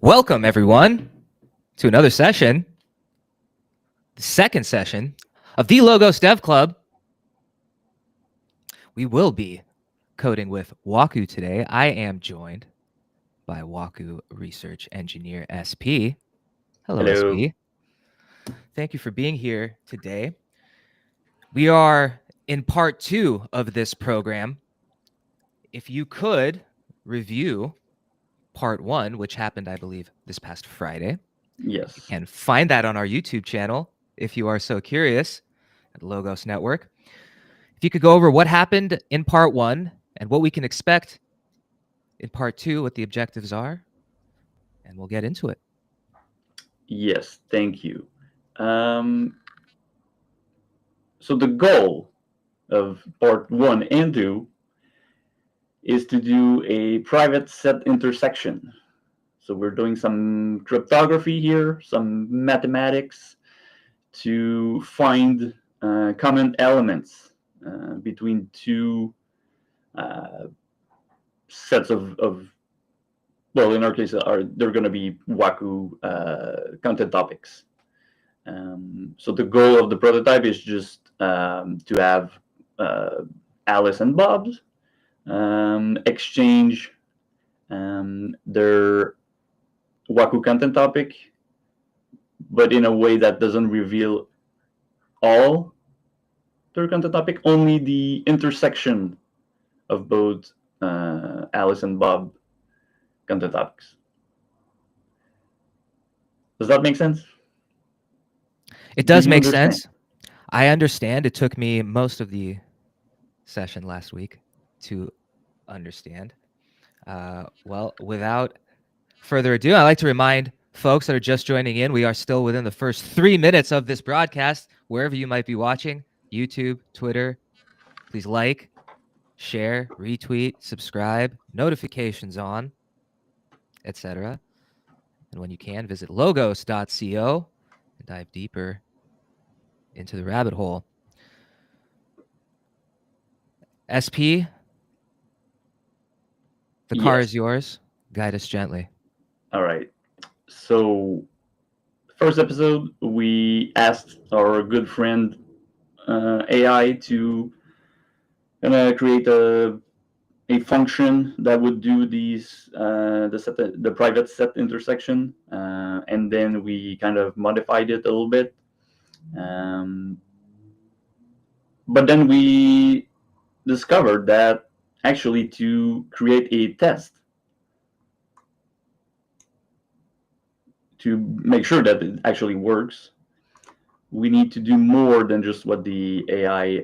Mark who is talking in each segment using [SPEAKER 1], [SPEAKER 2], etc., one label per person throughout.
[SPEAKER 1] Welcome, everyone, to another session, the second session of the Logos Dev Club. We will be coding with Waku today. I am joined by Waku Research Engineer SP. Hello,
[SPEAKER 2] Hello.
[SPEAKER 1] SP. Thank you for being here today. We are in part 2 of this program. If you could review part 1, which happened, I believe, this past Friday, you
[SPEAKER 2] Yes.
[SPEAKER 1] can find that on our YouTube channel if you are so curious at Logos Network. If you could go over what happened in part 1 and what we can expect in part 2, what the objectives are, and we'll get into it.
[SPEAKER 2] Yes. Thank you. Um, so the goal of part one and two is to do a private set intersection. So we're doing some cryptography here, some mathematics to find common elements between two uh, sets of well, in our case, they're going to be Waku content topics. So the goal of the prototype is just to have uh, Alice and Bob's exchange their Waku content topic, but in a way that doesn't reveal all their content topic, only the intersection of both Alice and Bob content topics. Does that make sense?
[SPEAKER 1] It
[SPEAKER 2] Do
[SPEAKER 1] does
[SPEAKER 2] you
[SPEAKER 1] make
[SPEAKER 2] understand?
[SPEAKER 1] sense. I understand. It took me most of the session last week to understand. Well, without further ado, I'd like to remind folks that are just joining in, we are still within the first 3 minutes of this broadcast, wherever you might be watching, YouTube, Twitter. Please like, share, retweet, subscribe, notifications on, etc. And when you can, visit logos.co and dive deeper into the rabbit hole. SP, the car
[SPEAKER 2] Yes.
[SPEAKER 1] is yours. Guide us gently.
[SPEAKER 2] All right. So, first episode, we asked our good friend AI to create a function that would do these the private set intersection, and then we kind of modified it a little bit. Um, but then we discovered that actually to create a test to make sure that it actually works, we need to do more than just what the AI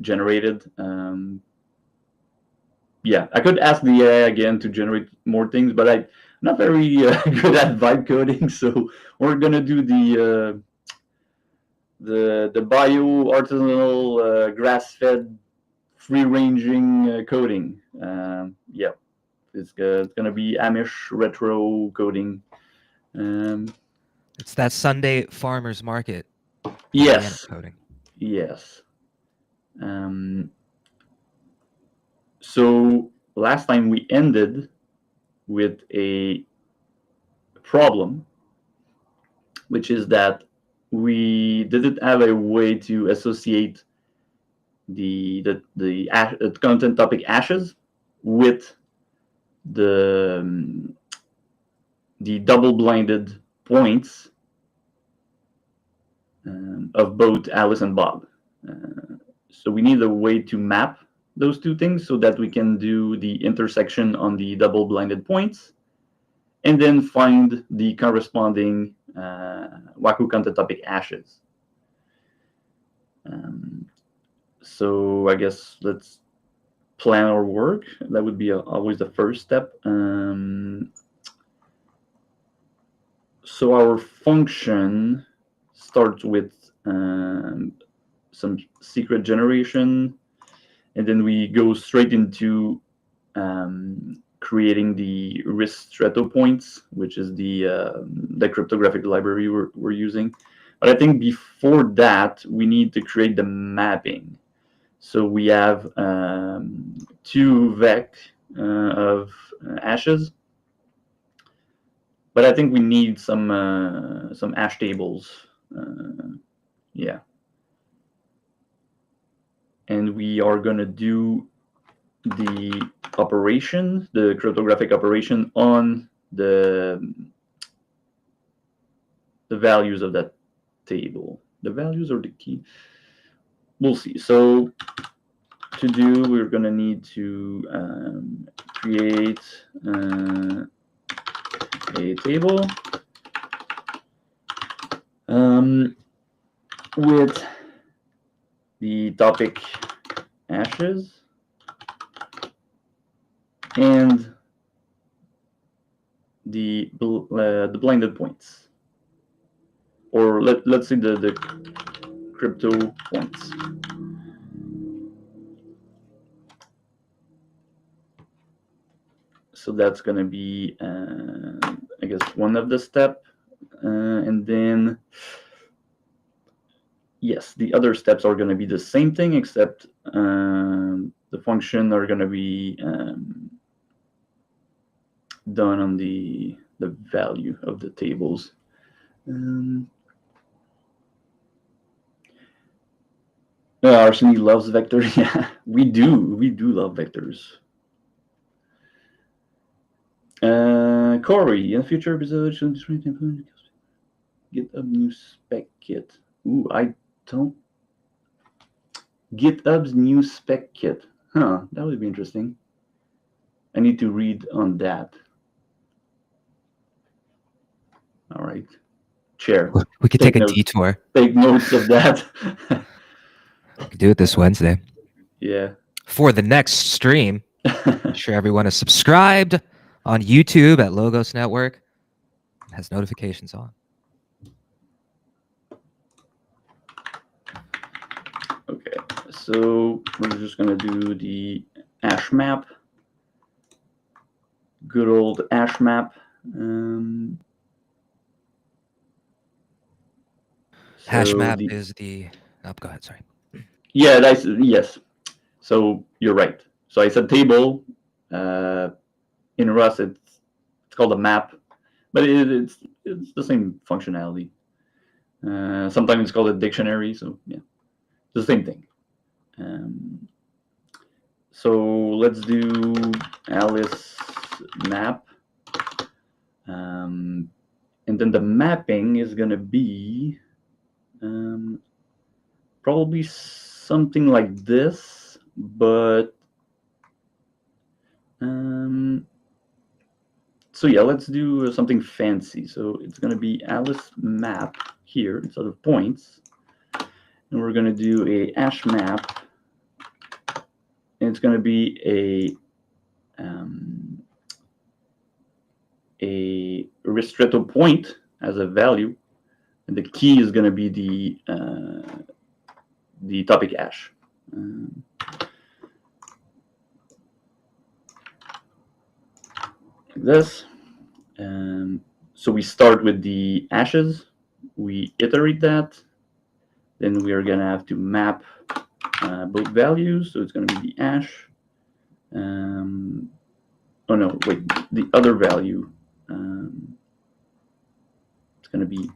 [SPEAKER 2] generated. Yeah, I could ask the AI again to generate more things, but I'm not very good at vibe coding, so we're gonna do the bio artisanal grass-fed free ranging coding. Yeah, it's gonna be Amish retro coding. Um,
[SPEAKER 1] It's that Sunday farmers market organic
[SPEAKER 2] yes,
[SPEAKER 1] coding.
[SPEAKER 2] yes. Um, so last time we ended with a problem, which is that we didn't have a way to associate the content topic ashes with the the double blinded points of both Alice and Bob. So we need a way to map those two things so that we can do the intersection on the double blinded points and then find the corresponding Waku content topic ashes. Um, so I guess let's plan our work. That would be always the first step. So our function starts with some secret generation, and then we go straight into creating the Ristretto points, which is the cryptographic library we're using. But I think before that, we need to create the mapping. So we have two vec of ashes. but I think we need some hash tables. Yeah, and we are gonna do the operation, the cryptographic operation on the values of that table. The values or the key? We'll see. So to do, we're gonna need to create a table with the topic hashes and the blended points, or let's say the crypto points. So that's gonna be I guess one of the step, and then yes, the other steps are gonna be the same thing, except the function are gonna be done on the value of the tables. Arseny loves vectors. Yeah, we do. We do love vectors. Corey, in a future episode, GitHub new spec kit. Ooh, I don't. GitHub's new spec kit. Huh, that would be interesting. I need to read on that. All right. Chair.
[SPEAKER 1] We could take a detour.
[SPEAKER 2] Take notes of that.
[SPEAKER 1] We could do it this Wednesday.
[SPEAKER 2] Yeah.
[SPEAKER 1] For the next stream, make sure everyone is subscribed on YouTube at Logos Network. Has notifications on.
[SPEAKER 2] Okay, so we're just gonna do the hash map. Good old hash map.
[SPEAKER 1] Hash map is the. Oh, go ahead. Sorry.
[SPEAKER 2] Yeah, that's yes. So you're right. So I said table. In Rust, it's called a map, but it's the same functionality. Sometimes it's called a dictionary. So yeah, it's the same thing. So let's do Alice map. And then the mapping is going to be probably something like this, but so yeah, let's do something fancy. So it's going to be Alice map here instead of points, and we're going to do a hash map, and it's going to be a ristretto point as a value, and the key is going to be the topic hash. Like this. So we start with the hashes, we iterate that, then we are going to have to map both values. So it's going to be the hash. Oh no, wait, the other value. It's going to be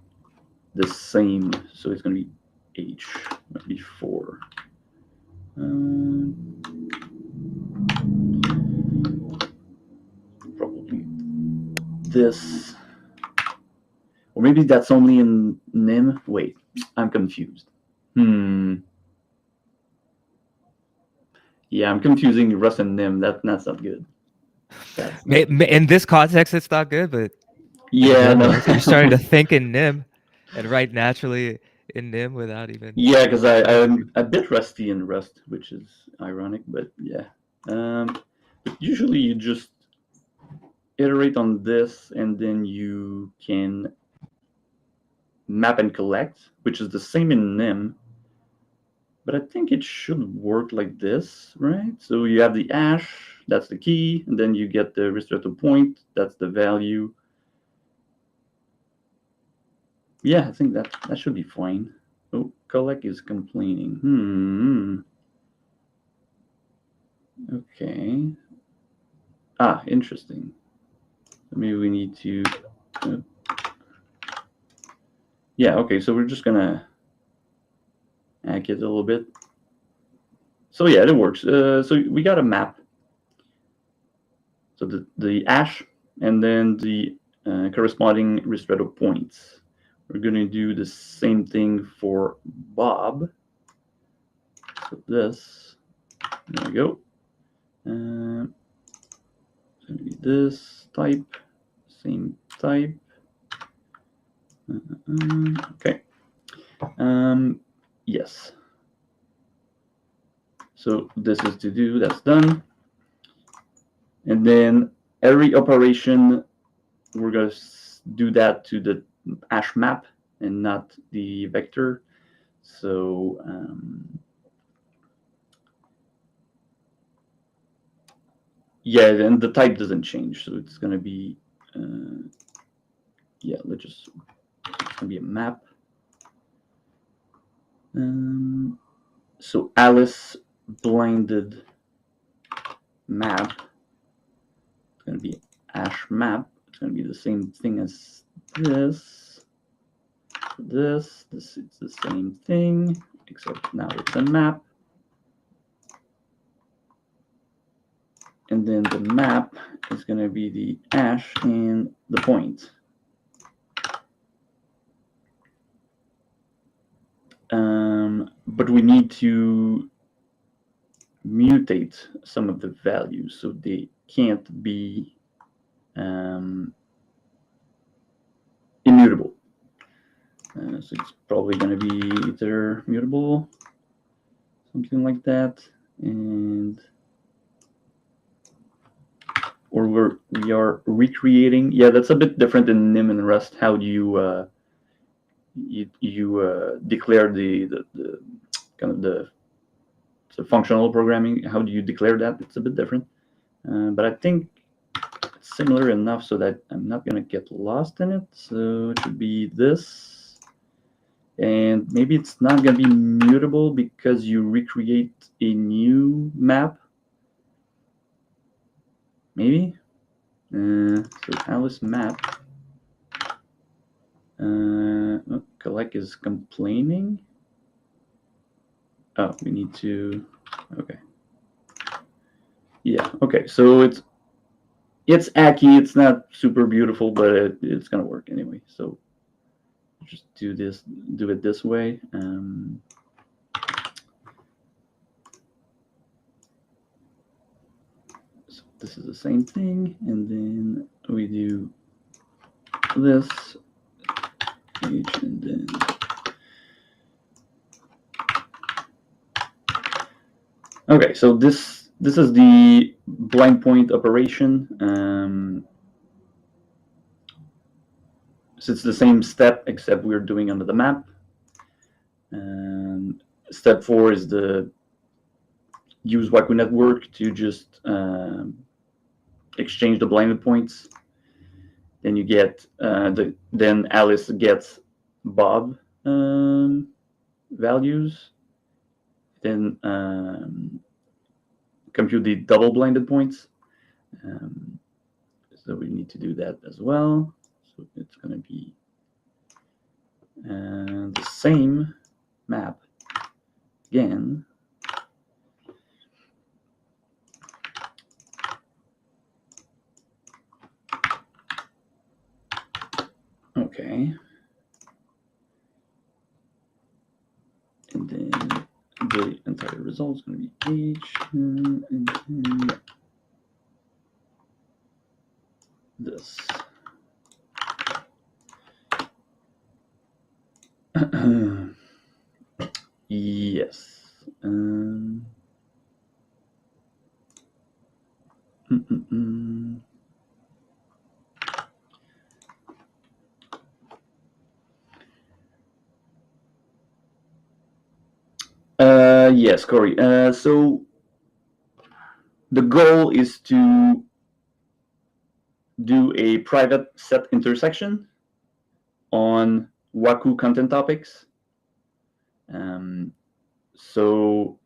[SPEAKER 2] the same. So it's going to be H, not be 4. Probably this. Or maybe that's only in nim. Wait, I'm confused. Yeah, I'm confusing Rust and nim. That's not good.
[SPEAKER 1] In this context, it's not good, but
[SPEAKER 2] yeah, no.
[SPEAKER 1] You're starting to think in nim and write naturally in nim without even.
[SPEAKER 2] Yeah, because I'm a bit rusty in Rust, which is ironic, but yeah. But usually you just iterate on this, and then you can map and collect, which is the same in nim. But I think it should work like this, right? So you have the hash, that's the key, and then you get the ristretto point, that's the value. Yeah, I think that should be fine. Oh, collect is complaining. Okay. Ah, interesting. Maybe we need to Yeah, okay, so we're just gonna hack it a little bit. So yeah, it works. So we got a map. So the hash and then the corresponding ristretto points. We're going to do the same thing for Bob. So this, there we go. It's going to be this type, same type. Okay. Yes. So this is to do, that's done. And then every operation, we're going to do that to the hash map and not the vector. So yeah, then the type doesn't change. So it's going to be, yeah, it's going to be a map. So Alice blinded map. It's going to be hash map. It's going to be the same thing as this. This it's the same thing, except now it's a map. And then the map is going to be the hash and the point. But we need to mutate some of the values, so they can't be immutable. So it's probably going to be either mutable, something like that, and or we are recreating. Yeah, that's a bit different in Nim and Rust. How do you declare the kind of the functional programming? How do you declare that? It's a bit different, but I think it's similar enough so that I'm not going to get lost in it. So it should be this, and maybe it's not going to be mutable because you recreate a new map. Maybe. So Alice map. Collect is complaining. Oh, we need to. Okay. Yeah. Okay. So it's hacky. It's not super beautiful, but it's gonna work anyway. So just do it this way. So this is the same thing, and then we do this page, and then okay. So this is the blind point operation. So it's the same step except we're doing under the map. Step 4 is the use Waku network to just exchange the blinded points. Then you get then Alice gets Bob values. Then compute the double blinded points. So we need to do that as well. So it's going to be the same map again. Okay. And then the entire result is going to be H and then this. Yes. Yes, Corey. So the goal is to do a private set intersection on Waku content topics. So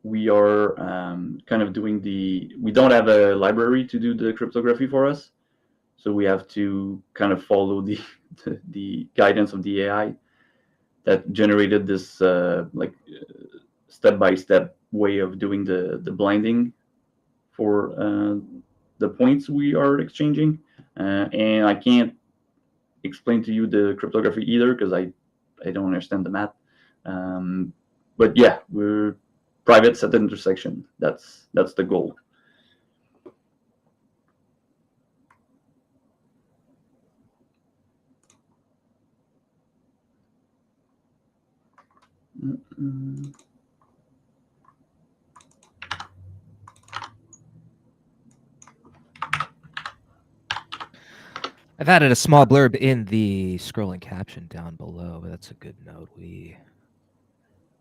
[SPEAKER 2] we are kind of doing we don't have a library to do the cryptography for us. So we have to kind of follow the guidance of the AI that generated this like step by step way of doing the blinding for the points we are exchanging. And I can't explain to you the cryptography either because I don't understand the math. Um, but yeah, we're private set intersection. That's the goal. Mm-mm.
[SPEAKER 1] I've added a small blurb in the scrolling caption down below, but that's a good note. We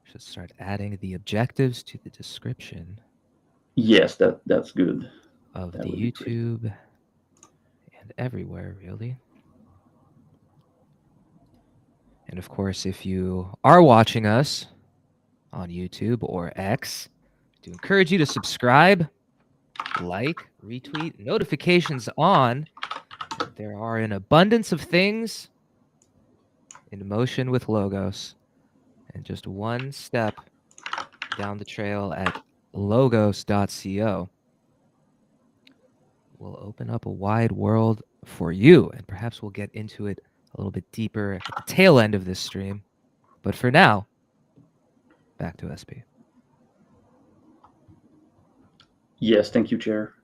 [SPEAKER 1] should start adding the objectives to the description
[SPEAKER 2] Yes, that's good.
[SPEAKER 1] of
[SPEAKER 2] That
[SPEAKER 1] the
[SPEAKER 2] would be great.
[SPEAKER 1] YouTube and everywhere, really. And of course, if you are watching us on YouTube or X, to encourage you to subscribe, like, retweet, notifications on. There are an abundance of things in motion with Logos, and just one step down the trail at logos.co will open up a wide world for you, and perhaps we'll get into it a little bit deeper at the tail end of this stream. But for now, back to SB.
[SPEAKER 2] Yes, thank you, Chair.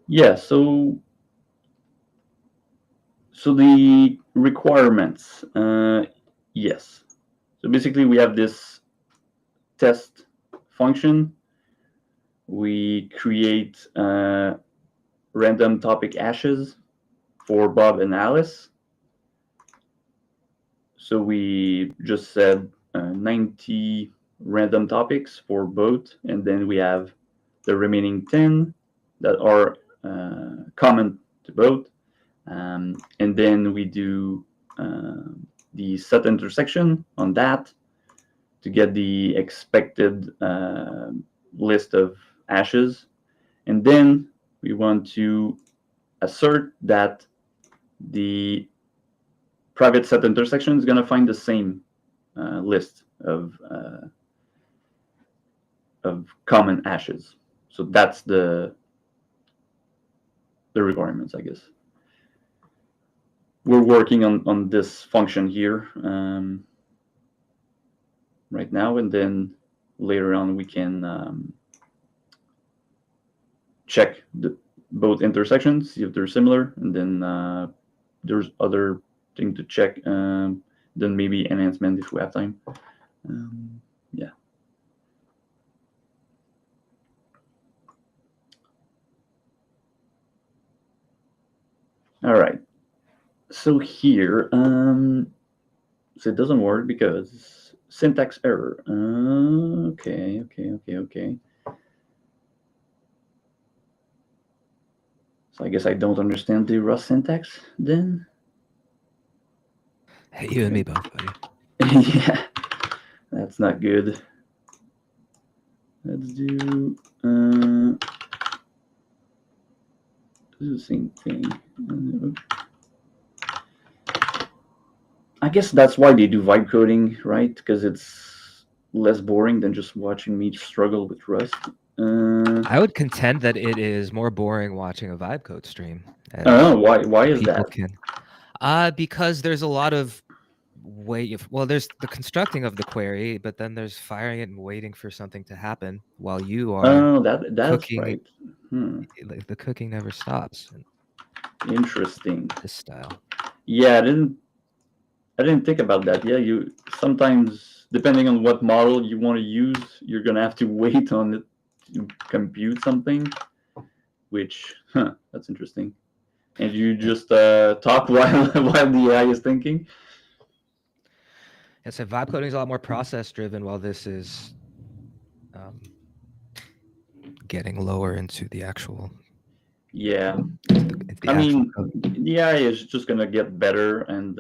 [SPEAKER 2] Yeah, so the requirements. Yes. So basically, we have this test function. We create random topic hashes for Bob and Alice. So we just said 90 random topics for both, and then we have the remaining 10 that are common to both. And then we do the set intersection on that to get the expected list of hashes. And then we want to assert that the private set intersection is going to find the same list of common hashes. So that's the requirements, I guess. We're working on this function here right now, and then later on we can check both intersections, see if they're similar, and then there's other thing to check. Then maybe enhancement if we have time. Yeah. All right. So here, so it doesn't work because syntax error. Okay. So I guess I don't understand the Rust syntax then.
[SPEAKER 1] Hey, you and me both, buddy.
[SPEAKER 2] Yeah, that's not good. Let's do the same thing. I guess that's why they do vibe coding, right? Because it's less boring than just watching me struggle with Rust.
[SPEAKER 1] I would contend that it is more boring watching a vibe code stream,
[SPEAKER 2] Oh,
[SPEAKER 1] as
[SPEAKER 2] why is
[SPEAKER 1] people
[SPEAKER 2] that?
[SPEAKER 1] can. Because there's a lot of well, there's the constructing of the query, but then there's firing it and waiting for something to happen while you are
[SPEAKER 2] Oh, that's
[SPEAKER 1] cooking.
[SPEAKER 2] right. Hmm.
[SPEAKER 1] Like the cooking never stops in
[SPEAKER 2] Interesting.
[SPEAKER 1] this style.
[SPEAKER 2] Yeah, I didn't think about that. Yeah, you sometimes depending on what model you want to use, you're gonna have to wait on it to compute something, which that's interesting. And you
[SPEAKER 1] Yeah,
[SPEAKER 2] just talk while the AI is thinking.
[SPEAKER 1] so vibe coding is a lot more process driven, while this is um, getting lower into the actual
[SPEAKER 2] Yeah,
[SPEAKER 1] into the
[SPEAKER 2] I
[SPEAKER 1] actual
[SPEAKER 2] mean,
[SPEAKER 1] code.
[SPEAKER 2] the AI is just gonna get better and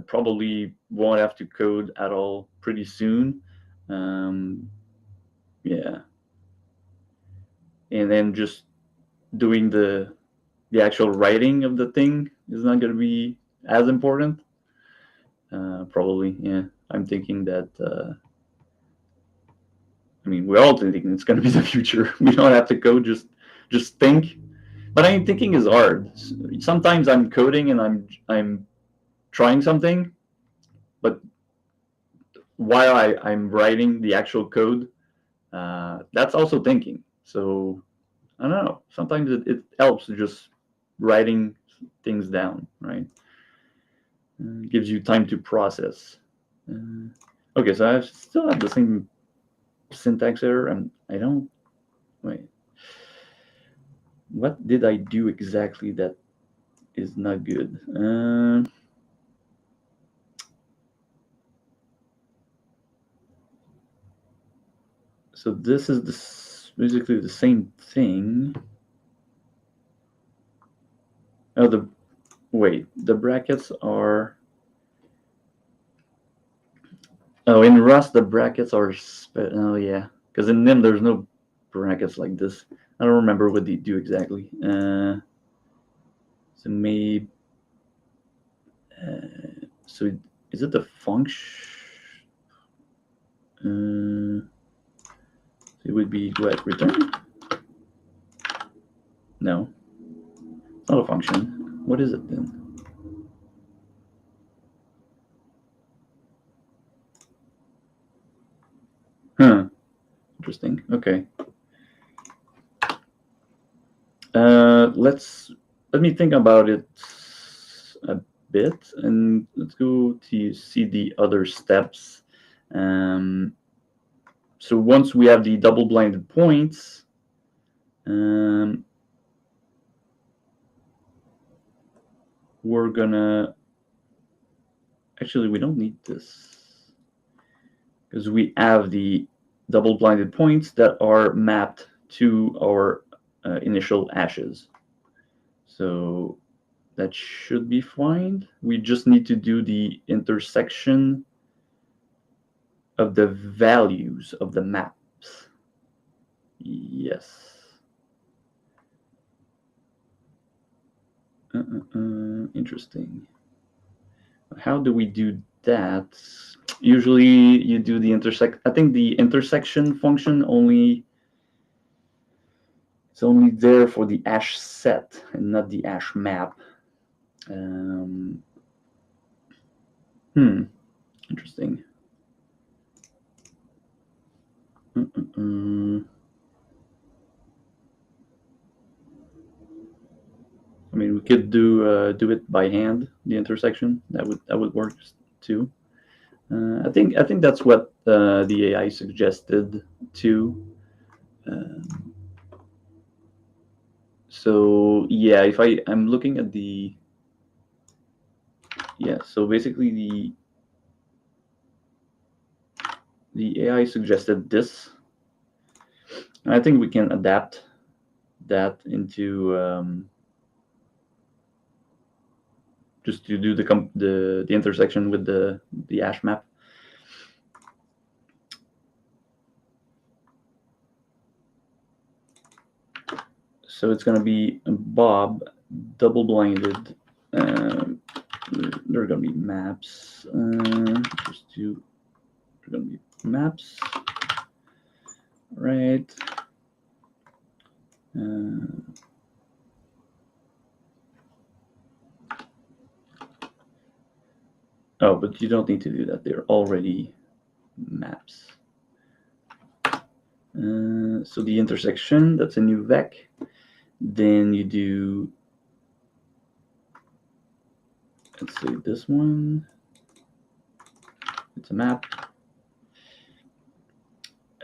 [SPEAKER 2] probably won't have to code at all pretty soon. Um, yeah, and then just doing the actual writing of the thing is not going to be as important. Probably, yeah. I'm thinking that. I mean, we're all thinking it's going to be the future. We don't have to code; just think. But I mean, thinking is hard. Sometimes I'm coding and I'm trying something, but while I'm writing the actual code, that's also thinking. So I don't know. Sometimes it helps just writing things down, right? Gives you time to process. Okay, so I still have the same syntax error, and I don't. Wait. What did I do exactly that is not good? So this is basically the same thing. Oh, the brackets are. Oh, in Rust the brackets are. Oh yeah, because in Nim there's no brackets like this. I don't remember what they do exactly. So maybe. So is it the function? It would be what, return? No, it's not a function. What is it then? Huh. Interesting. Okay. Let me think about it a bit, and let's go to see the other steps. Um, so once we have the double-blinded points, we're gonna. Actually, we don't need this because we have the double-blinded points that are mapped to our initial ashes. So that should be fine. We just need to do the intersection of the values of the maps. Yes. Interesting. How do we do that? Usually you do the intersect. I think the intersection function only it's only there for the ash set and not the ash map. Um, Interesting. I mean, we could do it by hand, the intersection. That would work too. I think that's what the AI suggested too. Um, so yeah, if I'm looking at so basically the AI suggested this. I think we can adapt that into just to do the intersection with the ash map. So it's gonna be Bob double blinded. There are gonna be maps. Just do. There are gonna be maps. Right. Oh, but you don't need to do that. They're already maps. So the intersection, that's a new vec. Then you do, let's say this one. It's a map.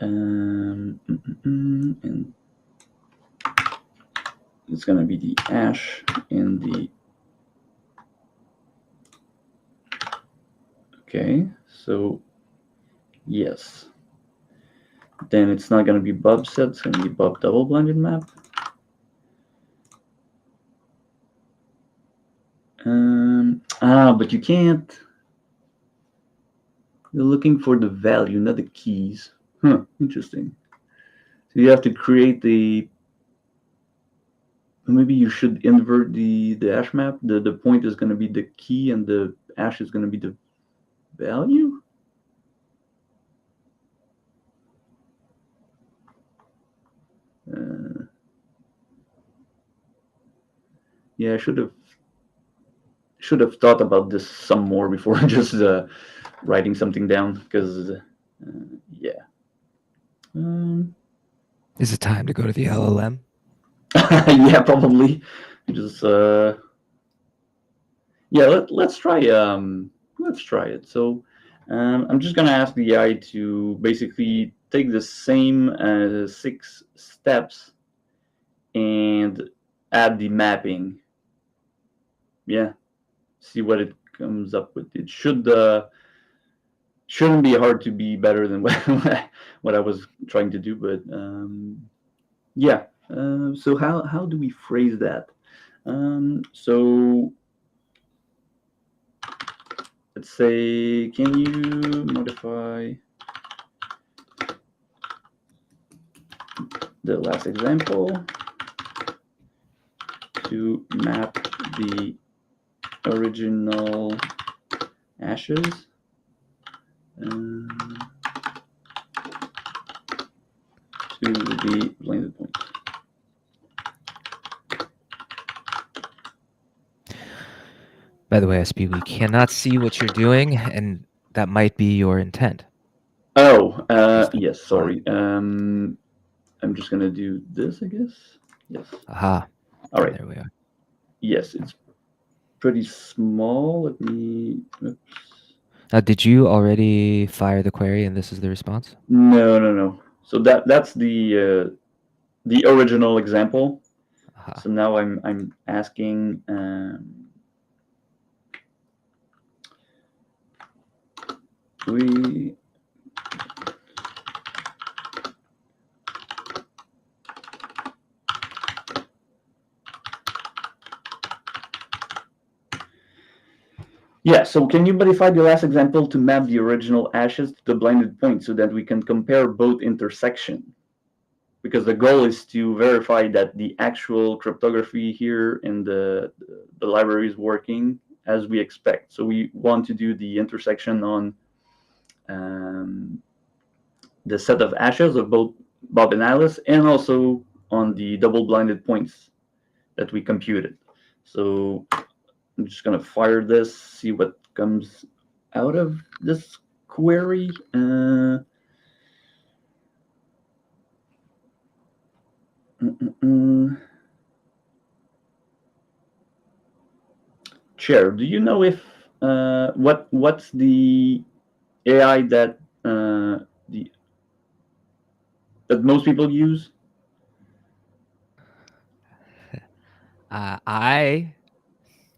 [SPEAKER 2] And it's gonna be the ash in the. Okay, so yes. Then it's not gonna be Bob set. It's gonna be Bob double blinded map. But you can't. You're looking for the value, not the keys. Huh, interesting. So you have to create the. maybe you should invert the hash map. The point is going to be the key, and the hash is going to be the value. Uh, yeah, I should have thought about this some more before just writing something down. Because yeah, um,
[SPEAKER 1] Is it time to go to the LLM?
[SPEAKER 2] yeah, probably. Just yeah, let's try it. So I'm just gonna ask the AI to basically take the same 6 steps and add the mapping. Yeah, see what it comes up with. It shouldn't be hard to be better than what I was trying to do, but yeah. So how do we phrase that? So let's say, can you modify the last example to map the original ashes to the blended point?
[SPEAKER 1] By the way, SP, we cannot see what you're doing, and that might be your intent.
[SPEAKER 2] Oh,
[SPEAKER 1] Based on
[SPEAKER 2] yes,
[SPEAKER 1] the font.
[SPEAKER 2] sorry. I'm just gonna do this, I guess. Yes.
[SPEAKER 1] Aha.
[SPEAKER 2] All
[SPEAKER 1] And
[SPEAKER 2] right.
[SPEAKER 1] there we are.
[SPEAKER 2] Yes, it's pretty small. Let me. Oops.
[SPEAKER 1] Now, did you already fire the query and this is the response?
[SPEAKER 2] No, no, no. So that's the original example.
[SPEAKER 1] Aha.
[SPEAKER 2] So now I'm asking. We Yeah, so can you modify the last example to map the original ashes to the blended point so that we can compare both intersection? Because the goal is to verify that the actual cryptography here in the library is working as we expect. So we want to do the intersection on um, the set of ashes of both Bob and Alice, and also on the double blinded points that we computed. So I'm just gonna fire this, see what comes out of this query. Chair, do you know if what's the AI the that most people use?
[SPEAKER 1] I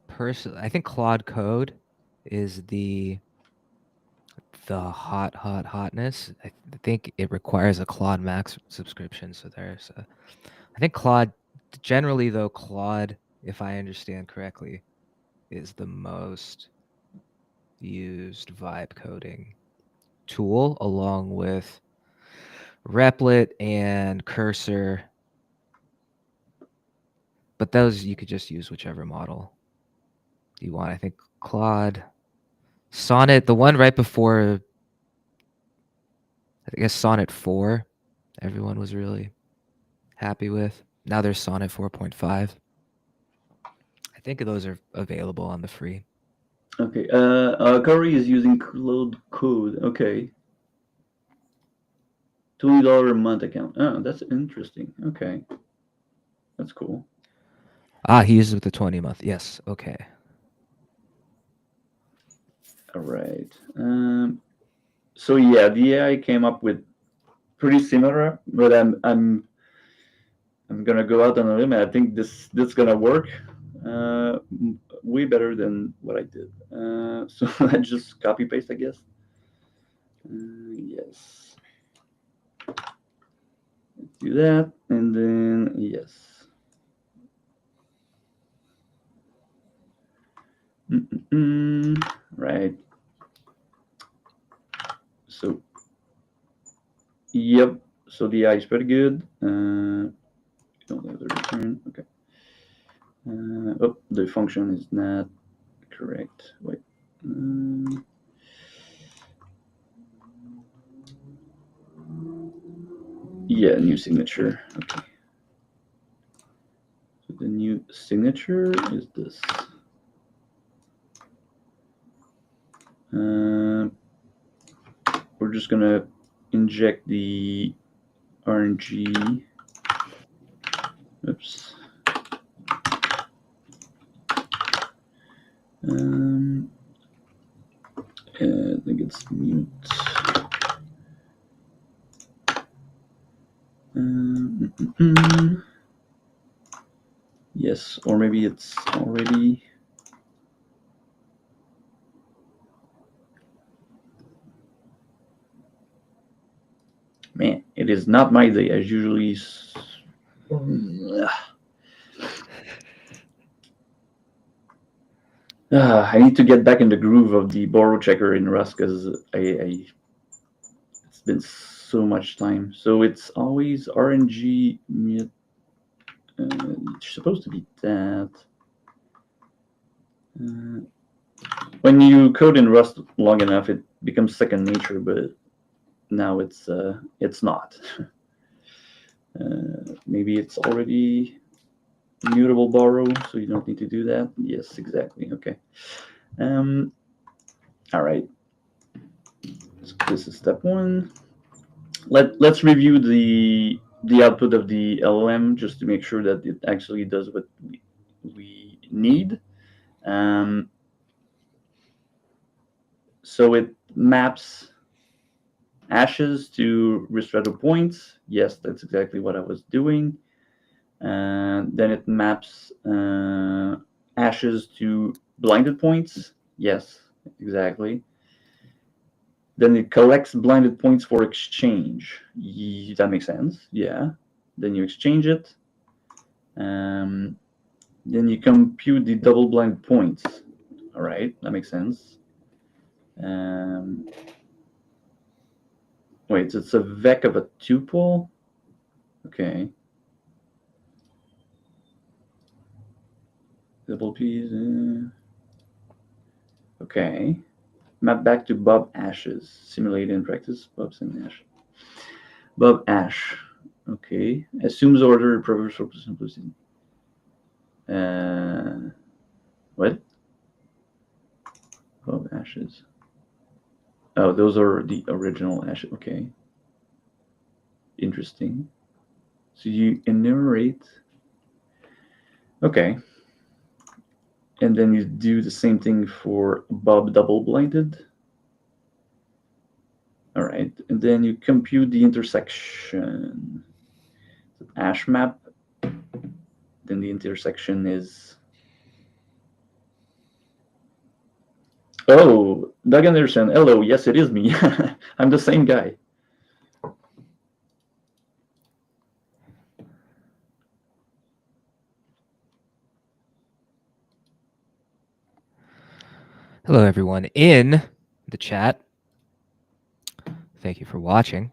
[SPEAKER 1] personally, I think Claude Code is the hotness. I think it requires a Claude Max subscription. So I think Claude, generally though, Claude, if I understand correctly, is the most used vibe coding tool along with Replit and Cursor. But those you could just use whichever model you want. I think Claude, Sonnet, the one right before, I guess Sonnet 4, everyone was really happy with. Now there's Sonnet 4.5. I think those are available on the free.
[SPEAKER 2] Okay, Curry is using Claude Code. Okay, $20 a month account. Oh, that's interesting. Okay, that's cool.
[SPEAKER 1] Ah, he uses with the 20 month. Yes. Okay.
[SPEAKER 2] All right. So yeah, the AI came up with pretty similar, but I'm gonna go out on a limb. I think this gonna work way better than what I did. So I just copy paste, I guess. Yes, do that, and then yes. Right. So yep. So the AI is pretty good. Don't have the return. Okay. The function is not correct. Wait. Yeah, new signature. Okay. So the new signature is this. We're just gonna inject the RNG. Oops. I think it's mute. Yes, or maybe it's already. Man, it is not my day as usually. I need to get back in the groove of the borrow checker in Rust because it's been so much time. So it's always RNG mute. It's supposed to be that. When you code in Rust long enough, it becomes second nature, but now it's not. Maybe it's already mutable borrow, so you don't need to do that. Yes, exactly. Okay. All right. So this is step one. Let's review the output of the LLM just to make sure that it actually does what we need. Um, so it maps ashes to ristretto points. Yes, that's exactly what I was doing. And then it maps ashes to blinded points. Yes, exactly. Then it collects blinded points for exchange. That makes sense. Yeah. Then you exchange it. Um, then you compute the double blind points. All right, that makes sense. Wait, so it's a vec of a tuple? Okay. Double P's. Okay. Map back to Bob Ashes. Simulate in practice. Bob's and Ash. Bob Ash. Okay. Assumes order, proves for simplicity. What? Bob Ashes. Oh, those are the original Ashes. Okay. Interesting. So you enumerate. Okay. And then you do the same thing for Bob double blinded. All right. And then you compute the intersection. Ash map. Then the intersection is. Oh, Doug Anderson. Hello. Yes, it is me. I'm the same guy.
[SPEAKER 1] Hello, everyone in the chat. Thank you for watching.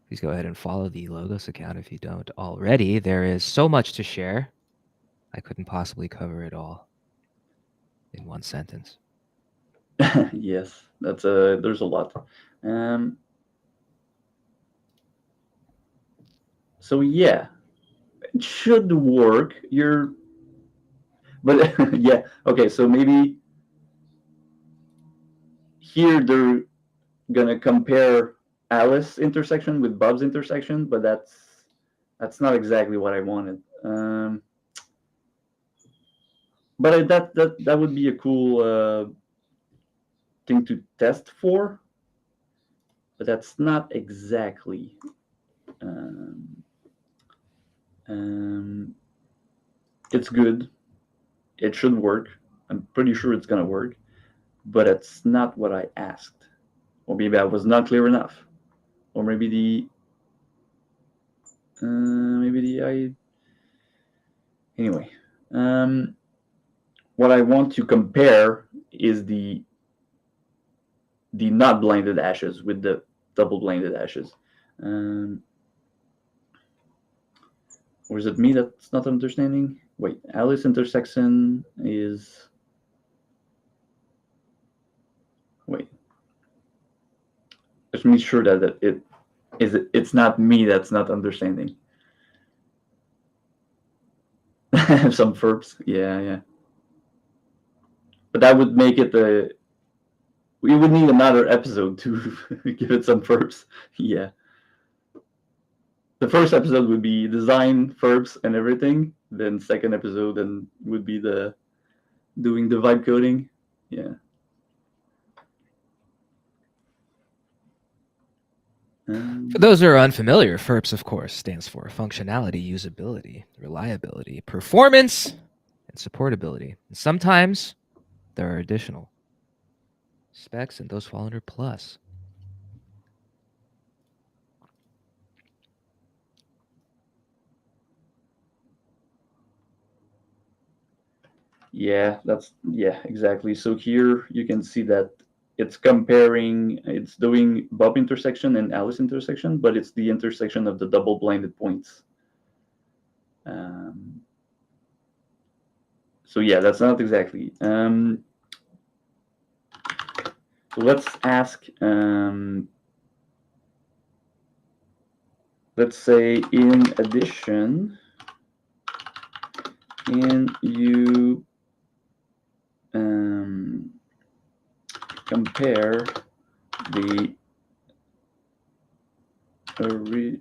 [SPEAKER 1] Please go ahead and follow the Logos account if you don't already. There is so much to share. I couldn't possibly cover it all in one sentence.
[SPEAKER 2] Yes, there's a lot. So yeah, it should work. But yeah, okay. So maybe here they're gonna compare Alice intersection with Bob's intersection, but that's not exactly what I wanted. But that would be a cool thing to test for. But that's not exactly. Um, um, it's good. It should work. I'm pretty sure it's gonna work, but it's not what I asked, or maybe I was not clear enough, or maybe the I. Anyway, what I want to compare is the not blinded ashes with the double blinded ashes. Um, Or is it me that's not understanding? Wait, Alice intersection is. Wait. Just make sure that it's not me that's not understanding. Some verbs, yeah. But that would make it the. We would need another episode to give it some verbs. Yeah. The first episode would be design, verbs, and everything. Then second episode then would be the doing the vibe coding. Yeah.
[SPEAKER 1] For those who are unfamiliar, FERPS, of course, stands for functionality, usability, reliability, performance, and supportability. And sometimes there are additional specs, and those fall under plus.
[SPEAKER 2] Yeah, exactly. So here you can see that it's doing Bob intersection and Alice intersection, but it's the intersection of the double blinded points. Um, so yeah, that's not exactly. So let's ask. Let's say in addition, can you compare the original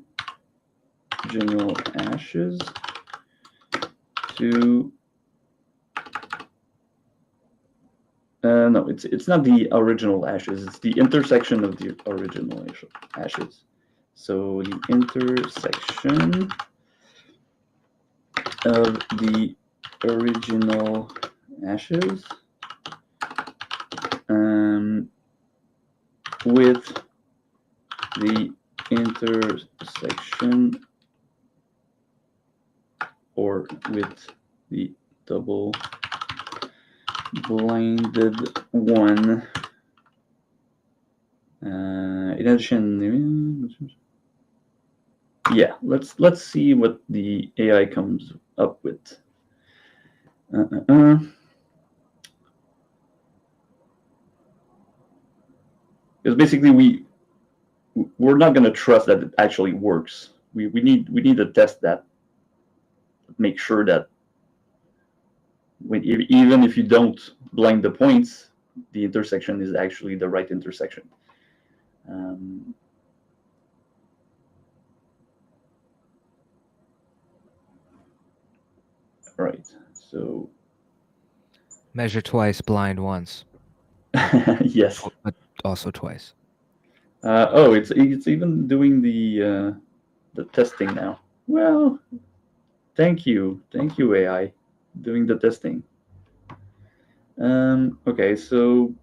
[SPEAKER 2] ashes to no, it's not the original ashes. It's the intersection of the original ashes. So the intersection of the original ashes with the intersection or with the double blinded one. In addition, yeah, let's see what the AI comes up with. Because basically we're not going to trust that it actually works. We need to test that, make sure that even if you don't blind the points, the intersection is actually the right intersection. Right. So
[SPEAKER 1] Measure twice, blind once.
[SPEAKER 2] yes.
[SPEAKER 1] But also twice.
[SPEAKER 2] Oh, it's even doing the testing now. Well, thank you AI, doing the testing. Okay, so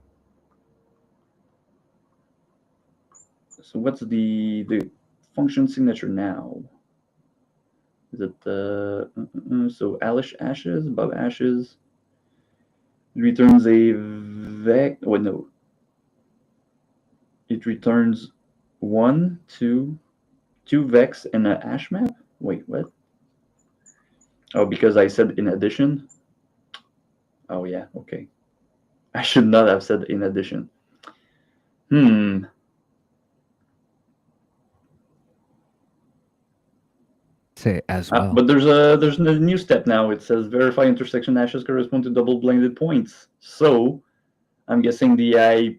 [SPEAKER 2] what's the function signature now? Is it so Alice ashes, Bob ashes? It returns a vec. Oh no, it returns two vecs and an ash map. Wait, what? Oh, because I said in addition. Oh yeah, okay. I should not have said in addition.
[SPEAKER 1] Say as well.
[SPEAKER 2] But there's a new step now. It says verify intersection ashes correspond to double blended points. So I'm guessing the AI,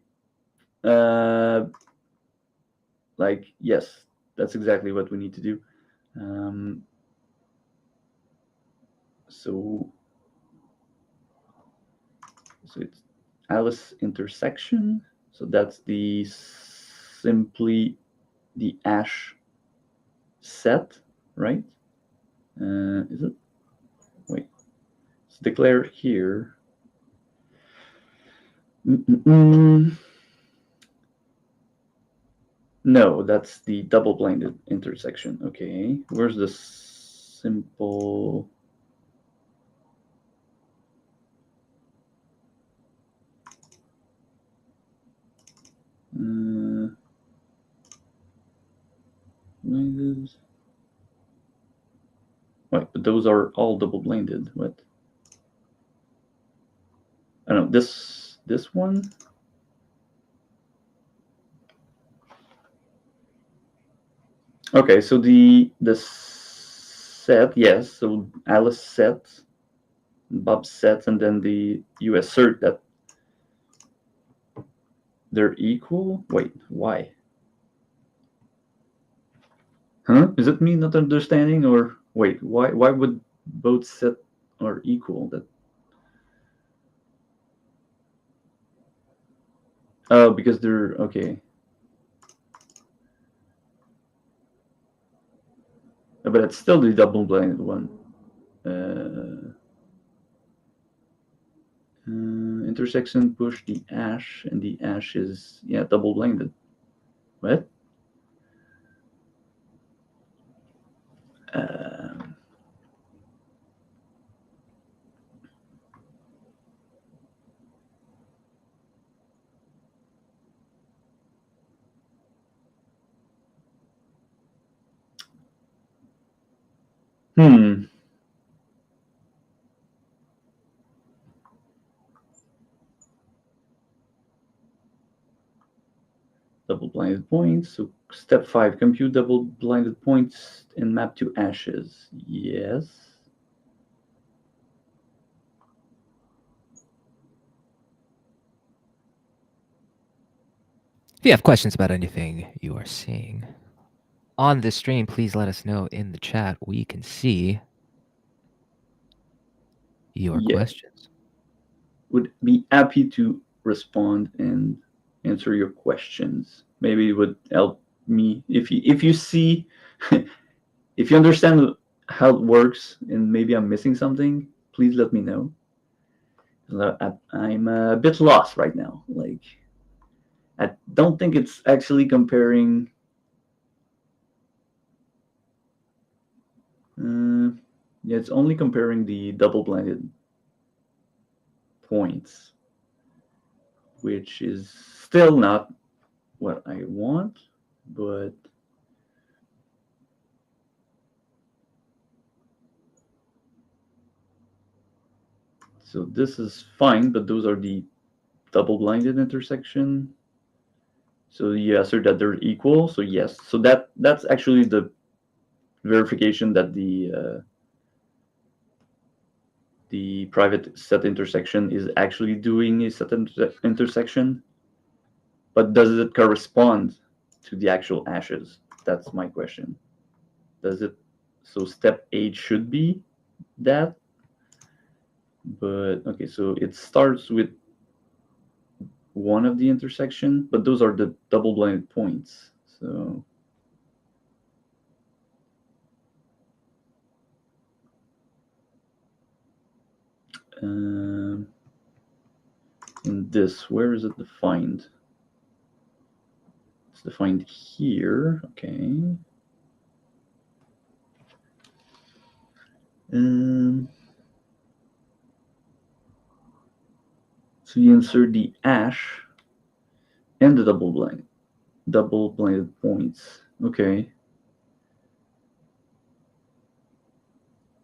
[SPEAKER 2] like yes, that's exactly what we need to do. So it's Alice intersection. So that's simply the ash set, right? Is it? Wait, let's declare here. No, that's the double blinded intersection. Okay, where's the simple? Wait, but those are all double-blinded. What? I don't know. This one. Okay, so the set, yes. So Alice set, Bob set, and then you assert that they're equal. Wait, why? Huh? Is it me not understanding, or wait? Why would both set are equal? That oh, because they're okay. But it's still the double-blinded one. Intersection push the ash, and the ash is double-blinded. What? Uh, hmm. Double-blinded points. So step 5: compute double-blinded points and map to ashes. Yes.
[SPEAKER 1] If you have questions about anything you are seeing on this stream, please let us know in the chat. We can see your
[SPEAKER 2] Yeah.
[SPEAKER 1] questions.
[SPEAKER 2] Would be happy to respond and answer your questions. Maybe it would help me if you see if you understand how it works and maybe I'm missing something. Please let me know. I'm a bit lost right now. Like I don't think it's actually comparing. Yeah, it's only comparing the double-blinded points, which is still not what I want, but so this is fine, but those are the double-blinded intersection. So you assert that they're equal. So yes, so that's actually the verification that the private set intersection is actually doing a set intersection, but does it correspond to the actual ashes? That's my question. Does it? So step 8 should be that, but okay. So it starts with one of the intersection, but those are the double-blinded points. So in this, where is it defined? It's defined here. Okay. So you insert the ash and the double-blinded points. Okay.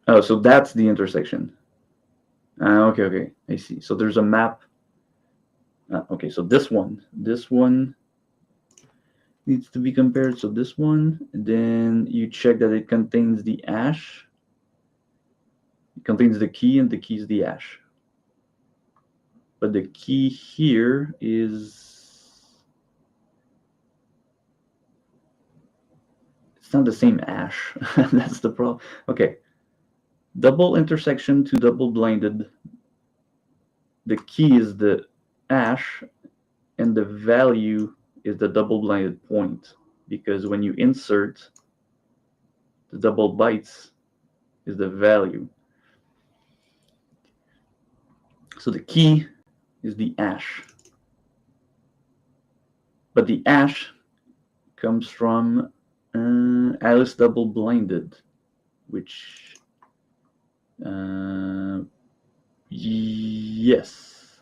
[SPEAKER 2] Oh, so that's the intersection. Okay, I see. So there's a map. Okay, so this one needs to be compared. So this one, and then you check that it contains the ash. It contains the key, and the key is the ash. But the key here is it's not the same ash. That's the problem. Okay, double intersection to double-blinded. The key is the ash, and the value is the double-blinded point, because when you insert the double bytes is the value. So the key is the ash, but the ash comes from Alice double-blinded, which yes,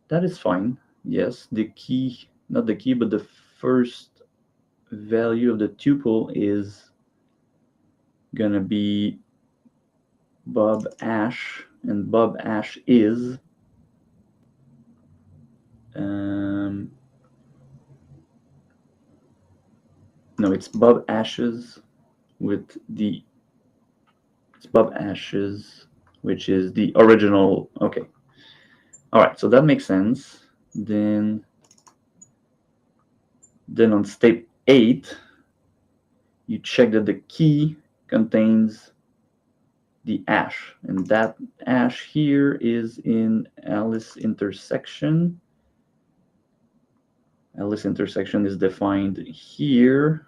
[SPEAKER 2] that is fine. Yes, the key, not the key, but the first value of the tuple is gonna be Bob Ash, and Bob Ash is um, no, it's Bob Ashes with the it's Bob Ashes, which is the original. Okay, all right, so that makes sense. Then then on step 8, you check that the key contains the ash, and that ash here is in Alice intersection. Alice intersection is defined here,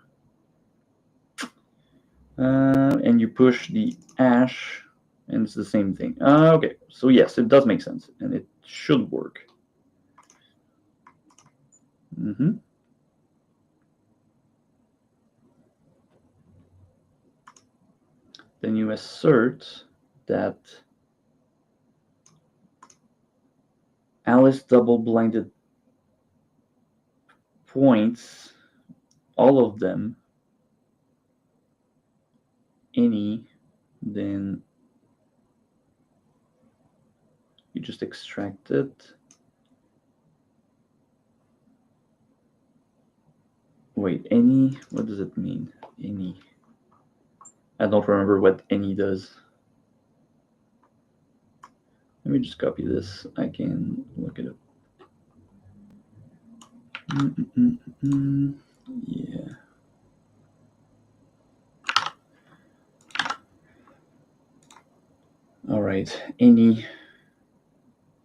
[SPEAKER 2] and you push the ash, and it's the same thing. Okay, so yes, it does make sense, and it should work. Mm-hmm. Then you assert that Alice double-blinded points, all of them, any, then you just extract it. Wait, any? What does it mean? Any? I don't remember what any does. Let me just copy this. I can look it up. Yeah. All right. Any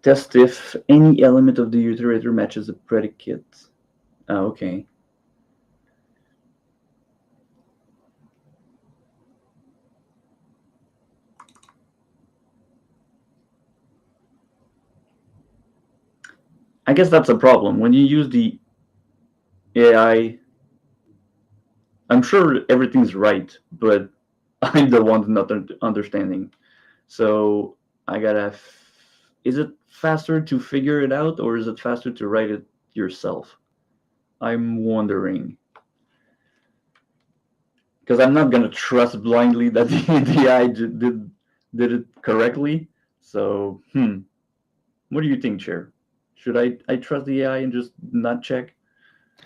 [SPEAKER 2] test if any element of the iterator matches a predicate. Okay. I guess that's a problem. When you use the AI, I'm sure everything's right, but I'm the one not understanding. So I gotta. Is it faster to figure it out, or is it faster to write it yourself? I'm wondering. Because I'm not gonna trust blindly that the AI did it correctly. So, what do you think, Chair? Should I trust the AI and just not check?
[SPEAKER 1] I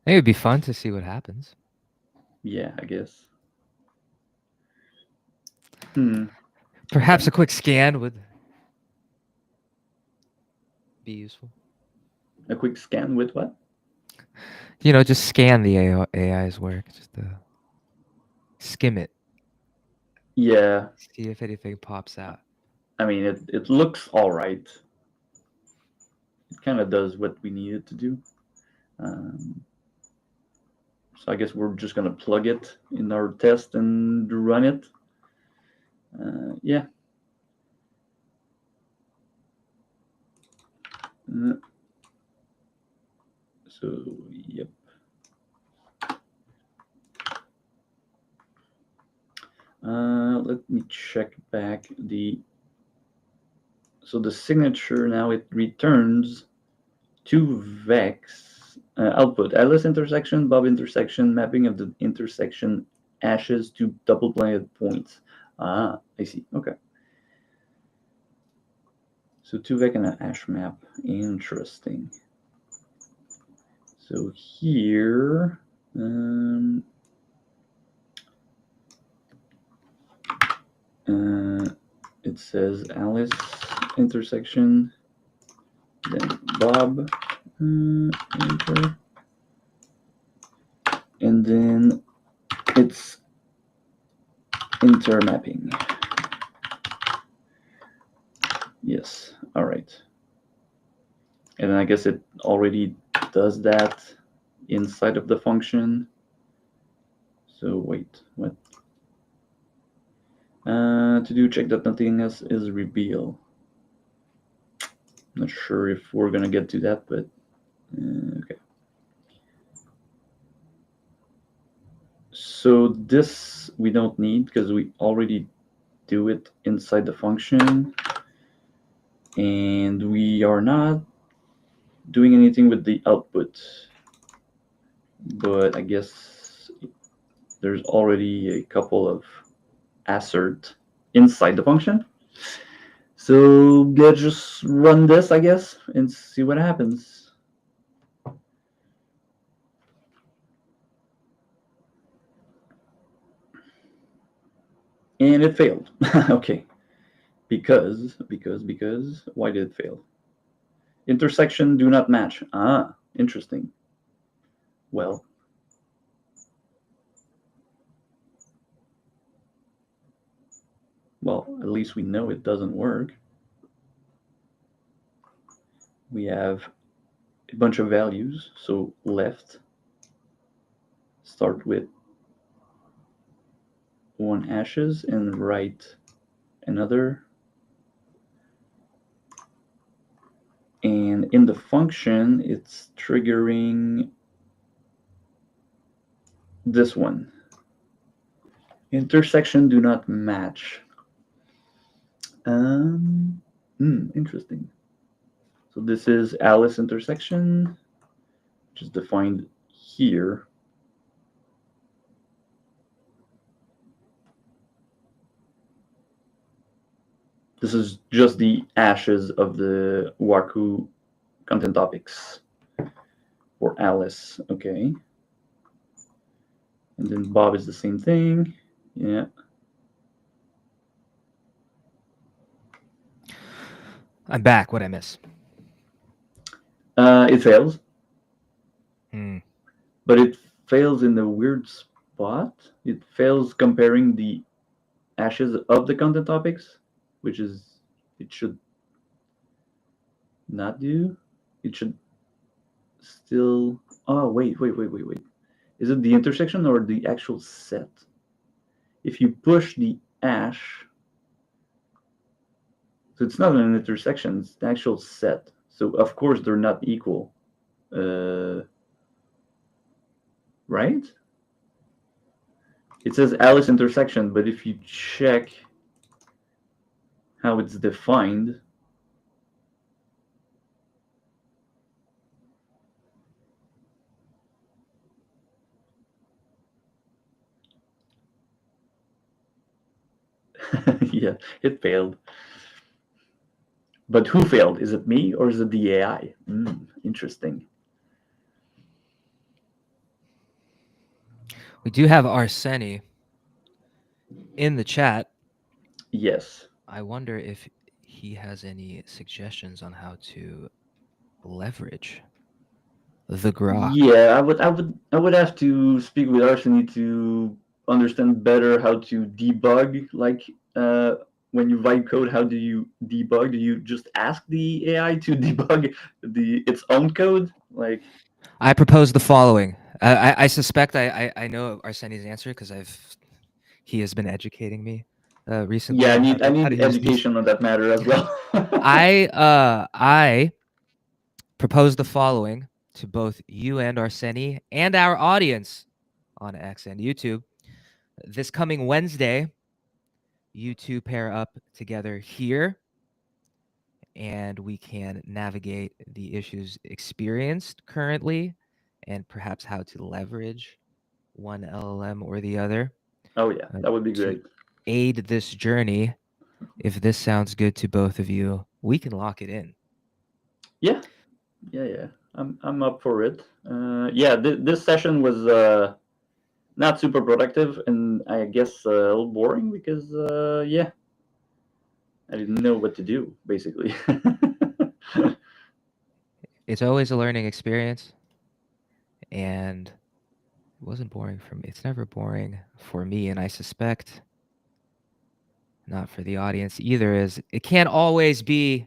[SPEAKER 1] think it'd be fun to see what happens.
[SPEAKER 2] Yeah, I guess. Hmm. Okay.
[SPEAKER 1] Perhaps a quick scan would be useful.
[SPEAKER 2] A quick scan with what?
[SPEAKER 1] Just scan the AI's work, just skim it,
[SPEAKER 2] Yeah.
[SPEAKER 1] see if anything pops out.
[SPEAKER 2] I mean, it looks all right. It kind of does what we need it to do. Um, so I guess we're just gonna plug it in our test and run it. Yeah. Uh, so yep. Let me check back the. So the signature now it returns two vex output Alice intersection, Bob intersection, mapping of the intersection ashes to double-blinded points. Ah, I see. Okay. So two vec and an ash map. Interesting. So here, it says Alice intersection, then Bob enter, and then it's intermapping. Yes, all right. And I guess it already does that inside of the function. So wait, what? To do check that nothing else is reveal. Not sure if we're gonna get to that, but okay. So this we don't need because we already do it inside the function, and we are not doing anything with the output. But I guess there's already a couple of assert inside the function. So let's just run this, I guess, and see what happens. And it failed. Okay. Because, why did it fail? Intersection do not match. Ah, interesting. Well, at least we know it doesn't work. We have a bunch of values. So left, start with one ashes, and right another. And in the function, it's triggering this one. Intersection do not match. Interesting. So this is Alice intersection, which is defined here. This is just the ashes of the Waku content topics for Alice. Okay. And then Bob is the same thing. Yeah.
[SPEAKER 1] I'm back. What I miss?
[SPEAKER 2] It fails,
[SPEAKER 1] Hmm.
[SPEAKER 2] but it fails in a weird spot. It fails comparing the ashes of the content topics, which is it should not do. It should still. Oh wait. Is it the intersection or the actual set? If you push the ash, so it's not an intersection, it's the actual set. So of course they're not equal. Right? It says Alice intersection, but if you check how it's defined, yeah, it failed. But who failed? Is it me or is it the AI? Interesting.
[SPEAKER 1] We do have Arseni in the chat.
[SPEAKER 2] Yes.
[SPEAKER 1] I wonder if he has any suggestions on how to leverage the grok.
[SPEAKER 2] Yeah, I would have to speak with Arseny to understand better how to debug. Like, when you write code, how do you debug? Do you just ask the AI to debug its own code? Like,
[SPEAKER 1] I propose the following. I suspect I know Arseni's answer because he has been educating me recently
[SPEAKER 2] yeah, I
[SPEAKER 1] on
[SPEAKER 2] need I
[SPEAKER 1] how to
[SPEAKER 2] need
[SPEAKER 1] use these.
[SPEAKER 2] education on that matter as well.
[SPEAKER 1] I propose the following to both you and Arseni and our audience on X and YouTube. This coming Wednesday, you two pair up together here and we can navigate the issues experienced currently and perhaps how to leverage one LLM or the other
[SPEAKER 2] Oh yeah, that would be
[SPEAKER 1] to
[SPEAKER 2] great.
[SPEAKER 1] aid this journey. If this sounds good to both of you, we can lock it in.
[SPEAKER 2] Yeah, yeah. I'm up for it. Yeah, this session was not super productive and I guess a little boring because yeah, I didn't know what to do basically.
[SPEAKER 1] It's always a learning experience, and it wasn't boring for me. It's never boring for me, and I suspect not for the audience either. Is it can't always be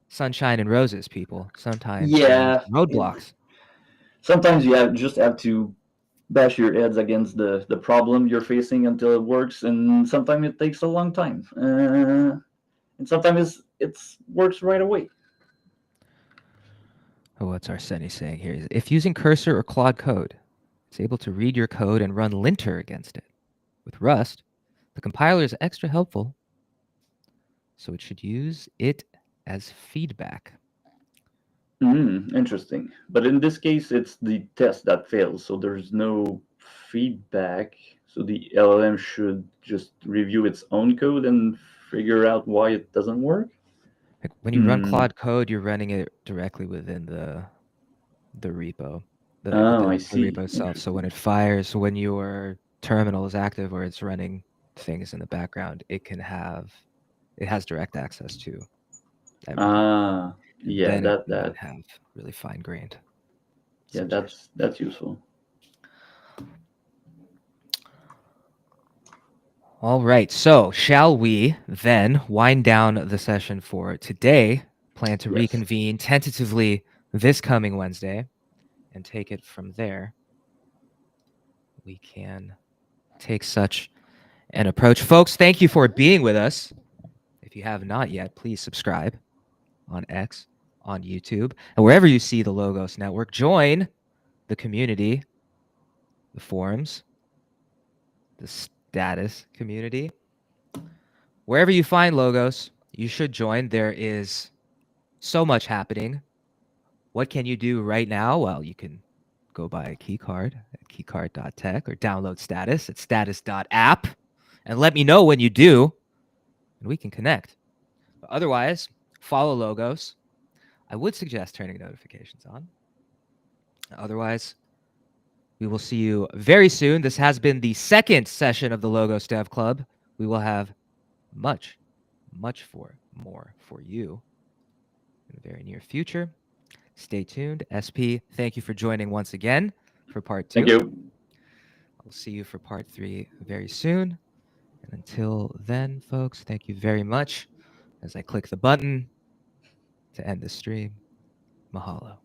[SPEAKER 1] sunshine and roses, people. Sometimes there's
[SPEAKER 2] Yeah,
[SPEAKER 1] roadblocks.
[SPEAKER 2] sometimes you just have to bash your heads against the problem you're facing until it works, and sometimes it takes a long time, and sometimes it's works right away.
[SPEAKER 1] Oh, what's Arseni saying here? If using Cursor or Claude Code, it's able to read your code and run linter against it. With Rust, the compiler is extra helpful, so it should use it as feedback.
[SPEAKER 2] Interesting. But in this case, it's the test that fails, so there's no feedback. So the LLM should just review its own code and figure out why it doesn't work.
[SPEAKER 1] Like when you run
[SPEAKER 2] Hmm.
[SPEAKER 1] Claude Code, you're running it directly within the repo,
[SPEAKER 2] Oh, I
[SPEAKER 1] the repo
[SPEAKER 2] see.
[SPEAKER 1] itself. So when
[SPEAKER 2] Interesting.
[SPEAKER 1] it fires, when your terminal is active or it's running things in the background, it has direct access to everything,
[SPEAKER 2] Ah,
[SPEAKER 1] and
[SPEAKER 2] yeah,
[SPEAKER 1] then it
[SPEAKER 2] that
[SPEAKER 1] can
[SPEAKER 2] that
[SPEAKER 1] have really fine-grained
[SPEAKER 2] yeah,
[SPEAKER 1] situation.
[SPEAKER 2] that's useful.
[SPEAKER 1] All right, so shall we then wind down the session for today? Plan to
[SPEAKER 2] Yes.
[SPEAKER 1] reconvene tentatively this coming Wednesday and take it from there. We can take such an approach. Folks, thank you for being with us. If you have not yet, please subscribe on X, on YouTube, and wherever you see the Logos Network. Join the community, the forums, the status community. Wherever you find Logos, you should join. There is so much happening. What can you do right now? Well, you can go buy a key card at keycard.tech or download status at status.app and let me know when you do, and we can connect. But otherwise, follow Logos. I would suggest turning notifications on. Otherwise, we will see you very soon. This has been the second session of the Logos Dev Club. We will have much, much more for you in the very near future. Stay tuned. SP, thank you for joining once again for part
[SPEAKER 2] Thank
[SPEAKER 1] 2.
[SPEAKER 2] you.
[SPEAKER 1] I'll see you for part 3 very soon. And until then, folks, thank you very much as I click the button to end the stream. Mahalo.